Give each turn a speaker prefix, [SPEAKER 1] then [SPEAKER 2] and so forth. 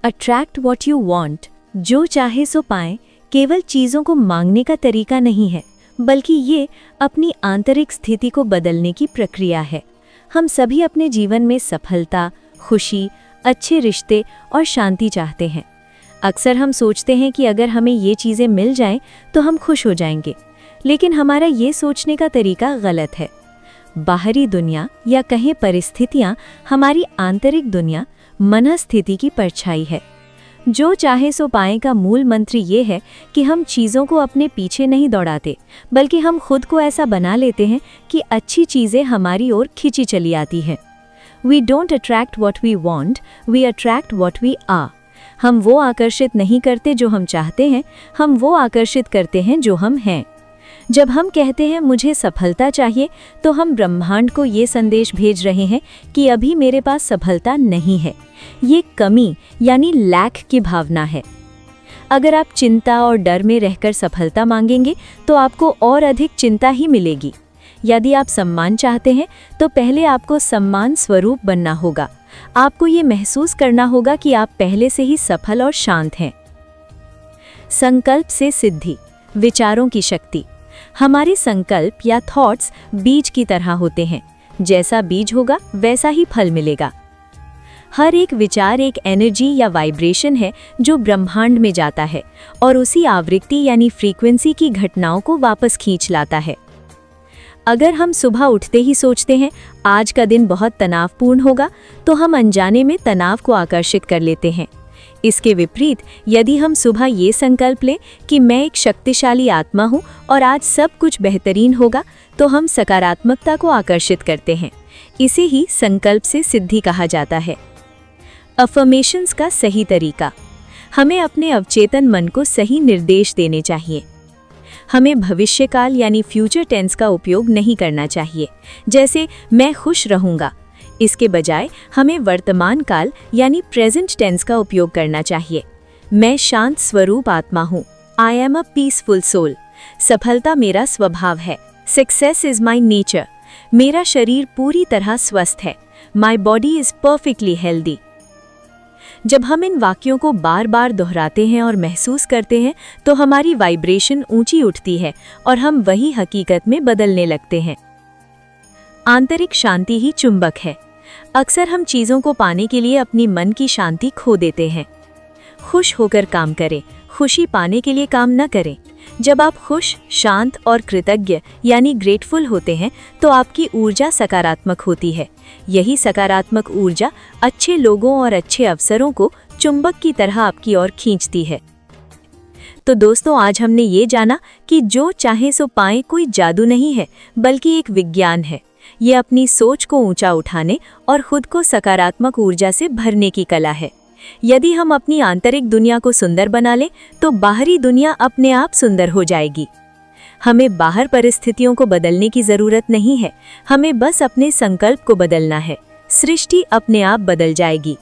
[SPEAKER 1] Attract what you want, जो चाहे सो पाएं, केवल चीज़ों को मांगने का तरीका नहीं है, बल्कि ये अपनी आंतरिक स्थिति को बदलने की प्रक्रिया है। हम सभी अपने जीवन में सफलता, खुशी, अच्छे रिश्ते और शांति चाहते हैं। अक्सर हम सोचते हैं कि अगर हमें ये चीज़ें मिल जाएं तो हम खुश हो जाएंगे, लेकिन हमारा ये सोचने का तरीका गलत है। बाहरी दुनिया या कहें परिस्थितियाँ हमारी आंतरिक दुनिया, मनस्थिति की परछाई है। जो चाहे सो पाएं का मूल मंत्र ये है कि हम चीज़ों को अपने पीछे नहीं दौड़ाते, बल्कि हम खुद को ऐसा बना लेते हैं कि अच्छी चीज़ें हमारी ओर खींची चली आती हैं। We don't attract what we want, we attract what we are। हम वो आकर्षित नहीं करते जो हम चाहते हैं, हम वो आकर्षित करते हैं जो हम हैं। जब हम कहते हैं मुझे सफलता चाहिए, तो हम ब्रह्मांड को ये संदेश भेज रहे हैं कि अभी मेरे पास सफलता नहीं है। ये कमी यानी लैक की भावना है। अगर आप चिंता और डर में रहकर सफलता मांगेंगे तो आपको और अधिक चिंता ही मिलेगी। यदि आप सम्मान चाहते हैं तो पहले आपको सम्मान स्वरूप बनना होगा। आपको ये महसूस करना होगा कि आप पहले से ही सफल और शांत हैं। संकल्प से सिद्धि, विचारों की शक्ति। हमारे संकल्प या थॉट्स बीज की तरह होते हैं। जैसा बीज होगा वैसा ही फल मिलेगा। हर एक विचार एक एनर्जी या वाइब्रेशन है जो ब्रह्मांड में जाता है और उसी आवृत्ति यानी फ्रीक्वेंसी की घटनाओं को वापस खींच लाता है। अगर हम सुबह उठते ही सोचते हैं आज का दिन बहुत तनावपूर्ण होगा, तो हम अनजाने में तनाव को आकर्षित कर लेते हैं। इसके विपरीत यदि हम सुबह ये संकल्प लें कि मैं एक शक्तिशाली आत्मा हूँ और आज सब कुछ बेहतरीन होगा, तो हम सकारात्मकता को आकर्षित करते हैं। इसे ही संकल्प से सिद्धि कहा जाता है। अफर्मेशंस का सही तरीका। हमें अपने अवचेतन मन को सही निर्देश देने चाहिए। हमें भविष्यकाल यानी फ्यूचर टेंस का उपयोग नहीं करना चाहिए, जैसे मैं खुश रहूँगा। इसके बजाय हमें वर्तमान काल यानी प्रेजेंट टेंस का उपयोग करना चाहिए। मैं शांत स्वरूप आत्मा हूँ। I am a peaceful soul. सफलता मेरा स्वभाव है। Success is my nature. मेरा शरीर पूरी तरह स्वस्थ है। My body is perfectly healthy. जब हम इन वाक्यों को बार बार दोहराते हैं और महसूस करते हैं, तो हमारी वाइब्रेशन ऊंची उठती है और हम वही हकीकत में बदलने लगते हैं। आंतरिक शांति ही चुंबक है। अक्सर हम चीज़ों को पाने के लिए अपनी मन की शांति खो देते हैं। खुश होकर काम करें, खुशी पाने के लिए काम न करें। जब आप खुश, शांत और कृतज्ञ यानी ग्रेटफुल होते हैं, तो आपकी ऊर्जा सकारात्मक होती है। यही सकारात्मक ऊर्जा अच्छे लोगों और अच्छे अवसरों को चुंबक की तरह आपकी ओर खींचती है। तो दोस्तों, आज हमने ये जाना कि जो चाहे सो पाए कोई जादू नहीं है, बल्कि एक विज्ञान है। ये अपनी सोच को ऊंचा उठाने और खुद को सकारात्मक ऊर्जा से भरने की कला है। यदि हम अपनी आंतरिक दुनिया को सुंदर बना लें, तो बाहरी दुनिया अपने आप सुंदर हो जाएगी। हमें बाहर परिस्थितियों को बदलने की ज़रूरत नहीं है, हमें बस अपने संकल्प को बदलना है। सृष्टि अपने आप बदल जाएगी।